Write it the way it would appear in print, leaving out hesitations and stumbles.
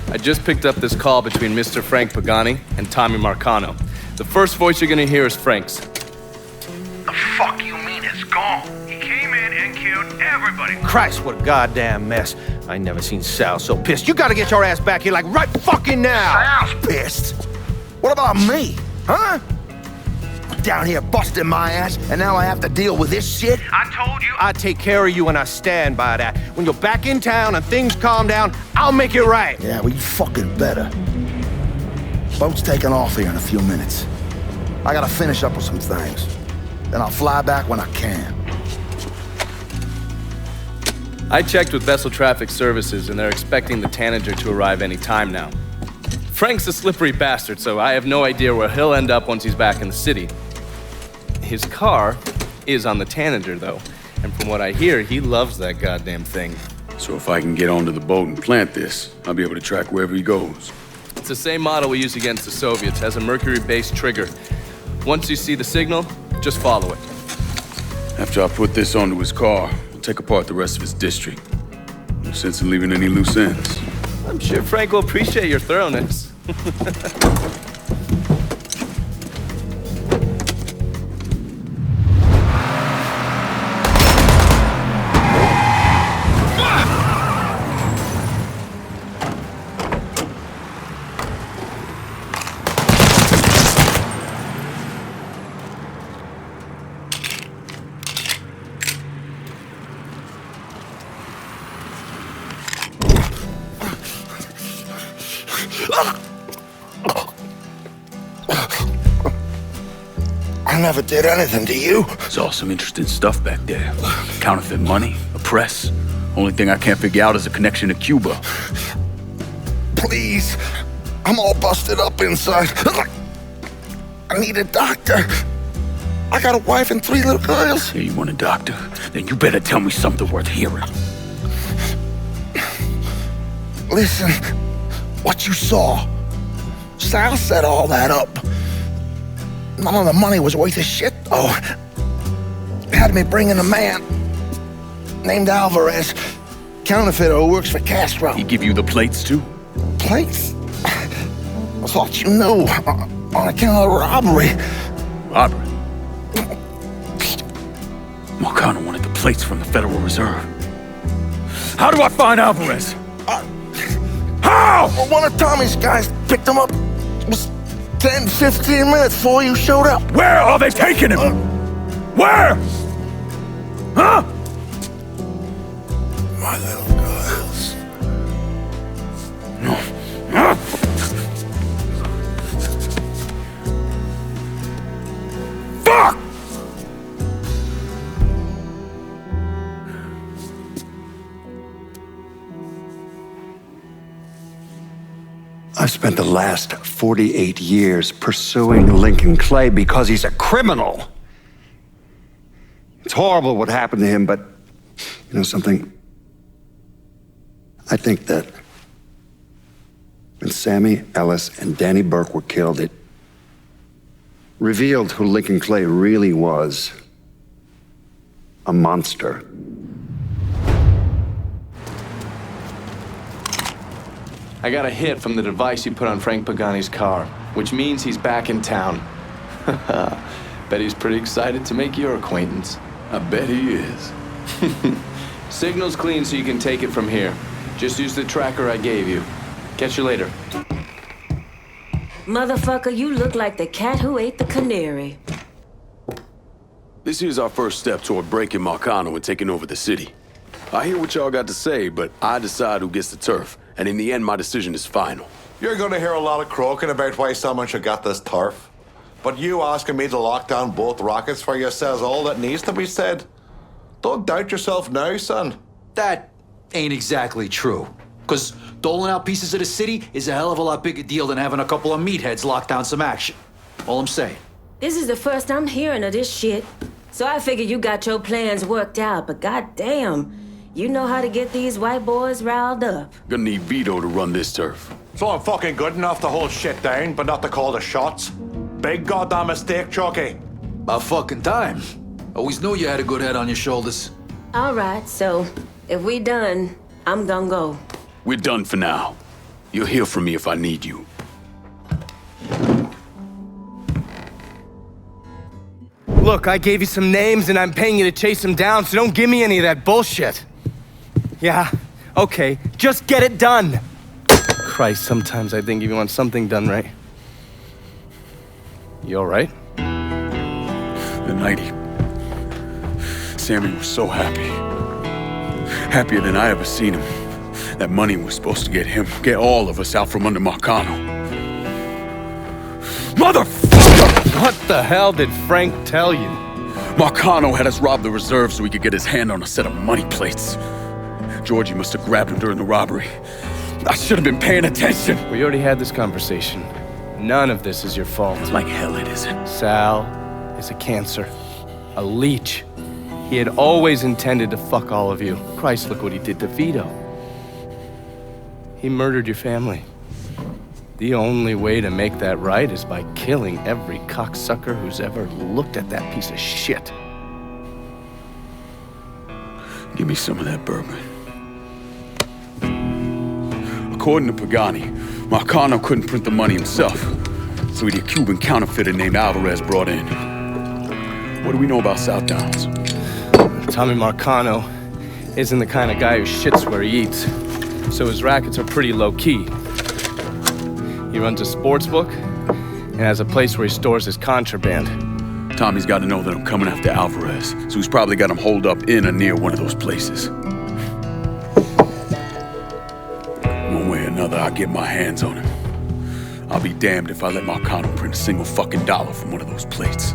I just picked up this call between Mr. Frank Pagani and Tommy Marcano. The first voice you're gonna hear is Frank's. The fuck you mean it's gone? He came in and killed everybody. Christ, what a goddamn mess. I ain't never seen Sal so pissed. You gotta get your ass back here like right fucking now! Sal's pissed? What about me? Huh? Down here busting my ass, and now I have to deal with this shit? I told you. I take care of you and I stand by that. When you're back in town and things calm down, I'll make it right. Yeah, well, you fucking better. Boat's taking off here in a few minutes. I gotta finish up with some things. Then I'll fly back when I can. I checked with Vessel Traffic Services and they're expecting the Tanager to arrive any time now. Frank's a slippery bastard, so I have no idea where he'll end up once he's back in the city. His car is on the Tanager, though, and from what I hear, he loves that goddamn thing. So if I can get onto the boat and plant this, I'll be able to track wherever he goes. It's the same model we use against the Soviets, has a mercury-based trigger. Once you see the signal, just follow it. After I put this onto his car, I'll take apart the rest of his district. No sense in leaving any loose ends. I'm sure Frank will appreciate your thoroughness. I never did anything to you. There's all some interesting stuff back there. Counterfeit money, a press. Only thing I can't figure out is a connection to Cuba. Please. I'm all busted up inside. I need a doctor. I got a wife and 3 little girls. Yeah, you want a doctor? Then you better tell me something worth hearing. Listen, what you saw. Sal set all that up. None of the money was worth a shit, though. Had me bring in a man named Alvarez, counterfeiter who works for Castro. He give you the plates, too? Plates? I thought you knew. On account of robbery. Robbery? Marcano wanted the plates from the Federal Reserve. How do I find Alvarez? How? Well, one of Tommy's guys picked him up. It was 10, 15 minutes before you showed up. Where are they taking him? Where? Huh? My little girls. Fuck! I've spent the last 48 years pursuing Lincoln Clay because he's a criminal. It's horrible what happened to him, but you know something? I think that when Sammy Ellis and Danny Burke were killed, it revealed who Lincoln Clay really was. A monster. I got a hit from the device you put on Frank Pagani's car, which means he's back in town. Bet he's pretty excited to make your acquaintance. I bet he is. Signal's clean so you can take it from here. Just use the tracker I gave you. Catch you later. Motherfucker, you look like the cat who ate the canary. This here's our first step toward breaking Marcano and taking over the city. I hear what y'all got to say, but I decide who gets the turf. And in the end, my decision is final. You're gonna hear a lot of croaking about why someone should get this turf. But you asking me to lock down both rockets for you says all that needs to be said. Don't doubt yourself now, son. That ain't exactly true. Because doling out pieces of the city is a hell of a lot bigger deal than having a couple of meatheads lock down some action. All I'm saying. This is the first I'm hearing of this shit. So I figure you got your plans worked out, but goddamn, you know how to get these white boys riled up. Gonna need Vito to run this turf. So I'm fucking good enough to hold shit down, but not to call the shots? Big goddamn mistake, Chucky. About fucking time. Always knew you had a good head on your shoulders. All right, so if we done, I'm gonna go. We're done for now. You'll hear from me if I need you. Look, I gave you some names and I'm paying you to chase them down, so don't give me any of that bullshit. Yeah, okay, just get it done. Christ, sometimes I think if you want something done right. You all right? The night Sammy was so happy. Happier than I ever seen him. That money was supposed to get all of us out from under Marcano. Motherfucker! What the hell did Frank tell you? Marcano had us rob the reserve so he could get his hand on a set of money plates. Georgie must have grabbed him during the robbery. I should have been paying attention. We already had this conversation. None of this is your fault. Like hell it isn't. Sal is a cancer. A leech. He had always intended to fuck all of you. Christ, look what he did to Vito. He murdered your family. The only way to make that right is by killing every cocksucker who's ever looked at that piece of shit. Give me some of that bourbon. According to Pagani, Marcano couldn't print the money himself, so he had a Cuban counterfeiter named Alvarez brought in. What do we know about South Downs? Tommy Marcano isn't the kind of guy who shits where he eats, so his rackets are pretty low-key. He runs a sports book and has a place where he stores his contraband. Tommy's got to know that I'm coming after Alvarez, so he's probably got him holed up in or near one of those places. One way or another, I'll get my hands on him. I'll be damned if I let Marcano print a single fucking dollar from one of those plates.